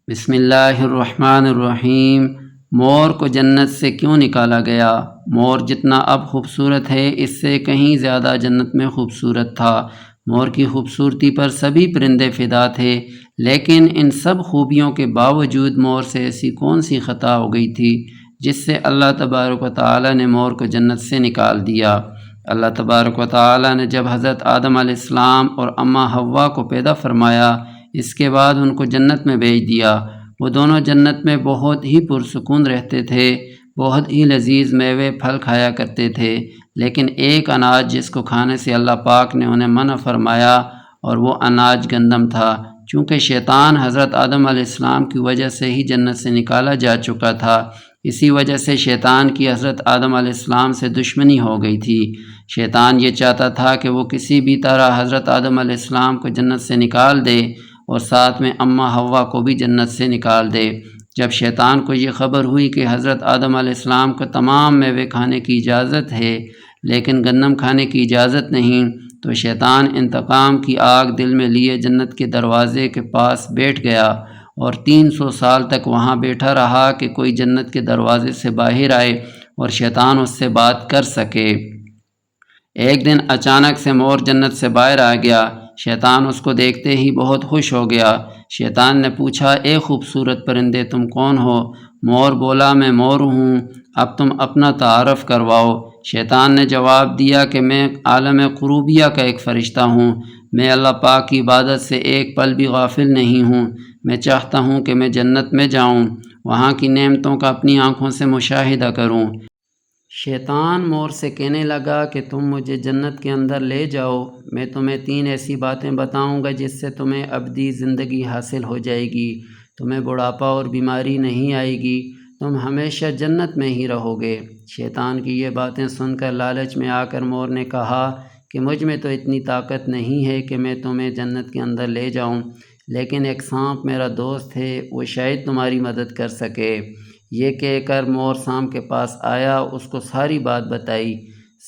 بسم اللہ الرحمن الرحیم۔ مور کو جنت سے کیوں نکالا گیا؟ مور جتنا اب خوبصورت ہے اس سے کہیں زیادہ جنت میں خوبصورت تھا۔ مور کی خوبصورتی پر سبھی پرندے فدا تھے، لیکن ان سب خوبیوں کے باوجود مور سے ایسی کون سی خطا ہو گئی تھی جس سے اللہ تبارک و تعالیٰ نے مور کو جنت سے نکال دیا۔ اللہ تبارک و تعالیٰ نے جب حضرت آدم علیہ السلام اور اماں حوا کو پیدا فرمایا، اس کے بعد ان کو جنت میں بھیج دیا۔ وہ دونوں جنت میں بہت ہی پرسکون رہتے تھے، بہت ہی لذیذ میوے پھل کھایا کرتے تھے، لیکن ایک اناج جس کو کھانے سے اللہ پاک نے انہیں منع فرمایا، اور وہ اناج گندم تھا۔ چونکہ شیطان حضرت آدم علیہ السلام کی وجہ سے ہی جنت سے نکالا جا چکا تھا، اسی وجہ سے شیطان کی حضرت آدم علیہ السلام سے دشمنی ہو گئی تھی۔ شیطان یہ چاہتا تھا کہ وہ کسی بھی طرح حضرت آدم علیہ السلام کو جنت سے نکال دے اور ساتھ میں اماں حوا کو بھی جنت سے نکال دے۔ جب شیطان کو یہ خبر ہوئی کہ حضرت آدم علیہ السلام کو تمام میوے کھانے کی اجازت ہے لیکن گندم کھانے کی اجازت نہیں، تو شیطان انتقام کی آگ دل میں لیے جنت کے دروازے کے پاس بیٹھ گیا اور 300 سال تک وہاں بیٹھا رہا کہ کوئی جنت کے دروازے سے باہر آئے اور شیطان اس سے بات کر سکے۔ ایک دن اچانک سے مور جنت سے باہر آ گیا۔ شیطان اس کو دیکھتے ہی بہت خوش ہو گیا۔ شیطان نے پوچھا، اے خوبصورت پرندے تم کون ہو؟ مور بولا، میں مور ہوں، اب تم اپنا تعارف کرواؤ۔ شیطان نے جواب دیا کہ میں عالم قروبیہ کا ایک فرشتہ ہوں، میں اللہ پاک کی عبادت سے ایک پل بھی غافل نہیں ہوں، میں چاہتا ہوں کہ میں جنت میں جاؤں، وہاں کی نعمتوں کا اپنی آنکھوں سے مشاہدہ کروں۔ شیطان مور سے کہنے لگا کہ تم مجھے جنت کے اندر لے جاؤ، میں تمہیں 3 ایسی باتیں بتاؤں گا جس سے تمہیں ابدی زندگی حاصل ہو جائے گی، تمہیں بڑھاپا اور بیماری نہیں آئے گی، تم ہمیشہ جنت میں ہی رہو گے۔ شیطان کی یہ باتیں سن کر لالچ میں آ کر مور نے کہا کہ مجھ میں تو اتنی طاقت نہیں ہے کہ میں تمہیں جنت کے اندر لے جاؤں، لیکن ایک سانپ میرا دوست ہے، وہ شاید تمہاری مدد کر سکے۔ یہ کہہ کر مور سانپ کے پاس آیا، اس کو ساری بات بتائی۔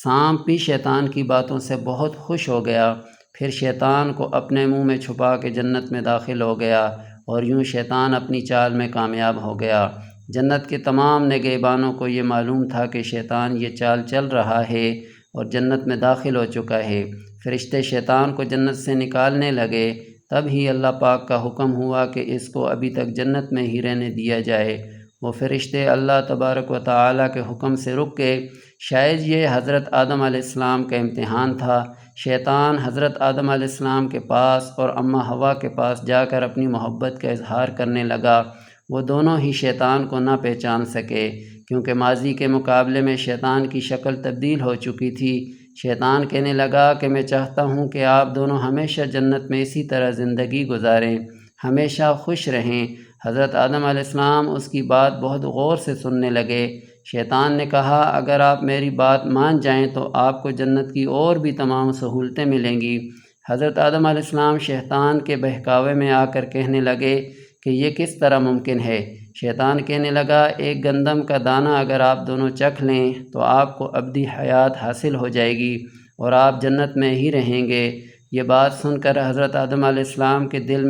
سانپ بھی شیطان کی باتوں سے بہت خوش ہو گیا، پھر شیطان کو اپنے منہ میں چھپا کے جنت میں داخل ہو گیا، اور یوں شیطان اپنی چال میں کامیاب ہو گیا۔ جنت کے تمام نگہبانوں کو یہ معلوم تھا کہ شیطان یہ چال چل رہا ہے اور جنت میں داخل ہو چکا ہے۔ فرشتے شیطان کو جنت سے نکالنے لگے، تب ہی اللہ پاک کا حکم ہوا کہ اس کو ابھی تک جنت میں ہی رہنے دیا جائے۔ وہ فرشتے اللہ تبارک و تعالیٰ کے حکم سے رک گئے۔ شاید یہ حضرت آدم علیہ السلام کا امتحان تھا۔ شیطان حضرت آدم علیہ السلام کے پاس اور اماں حوا کے پاس جا کر اپنی محبت کا اظہار کرنے لگا۔ وہ دونوں ہی شیطان کو نہ پہچان سکے، کیونکہ ماضی کے مقابلے میں شیطان کی شکل تبدیل ہو چکی تھی۔ شیطان کہنے لگا کہ میں چاہتا ہوں کہ آپ دونوں ہمیشہ جنت میں اسی طرح زندگی گزاریں، ہمیشہ خوش رہیں۔ حضرت آدم علیہ السلام اس کی بات بہت غور سے سننے لگے۔ شیطان نے کہا، اگر آپ میری بات مان جائیں تو آپ کو جنت کی اور بھی تمام سہولتیں ملیں گی۔ حضرت آدم علیہ السلام شیطان کے بہکاوے میں آ کر کہنے لگے کہ یہ کس طرح ممکن ہے؟ شیطان کہنے لگا، ایک گندم کا دانہ اگر آپ دونوں چکھ لیں تو آپ کو ابدی حیات حاصل ہو جائے گی اور آپ جنت میں ہی رہیں گے۔ یہ بات سن کر حضرت آدم علیہ السلام کے دل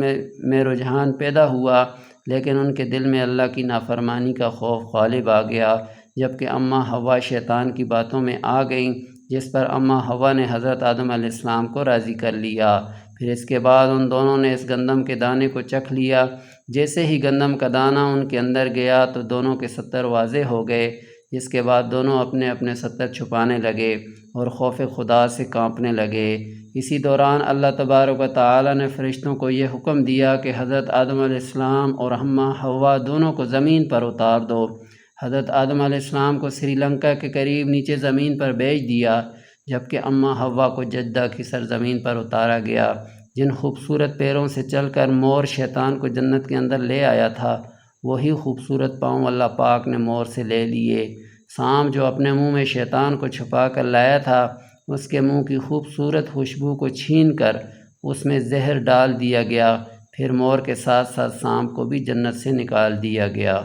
میں رجحان پیدا ہوا، لیکن ان کے دل میں اللہ کی نافرمانی کا خوف غالب آ گیا۔ جبکہ اماں حوا شیطان کی باتوں میں آ گئیں، جس پر اماں حوا نے حضرت آدم علیہ السلام کو راضی کر لیا۔ پھر اس کے بعد ان دونوں نے اس گندم کے دانے کو چکھ لیا۔ جیسے ہی گندم کا دانہ ان کے اندر گیا تو دونوں کے ستر واضح ہو گئے۔ اس کے بعد دونوں اپنے اپنے ستر چھپانے لگے اور خوف خدا سے کانپنے لگے۔ اسی دوران اللہ تبارک و تعالیٰ نے فرشتوں کو یہ حکم دیا کہ حضرت آدم علیہ السلام اور اماں حوا دونوں کو زمین پر اتار دو۔ حضرت آدم علیہ السلام کو سری لنکا کے قریب نیچے زمین پر بھیج دیا، جبکہ اماں حوا کو جدہ کی سرزمین پر اتارا گیا۔ جن خوبصورت پیروں سے چل کر مور شیطان کو جنت کے اندر لے آیا تھا، وہی خوبصورت پاؤں اللہ پاک نے مور سے لے لیے۔ سانپ جو اپنے منہ میں شیطان کو چھپا کر لایا تھا، اس کے منہ کی خوبصورت خوشبو کو چھین کر اس میں زہر ڈال دیا گیا۔ پھر مور کے ساتھ ساتھ سانپ کو بھی جنت سے نکال دیا گیا۔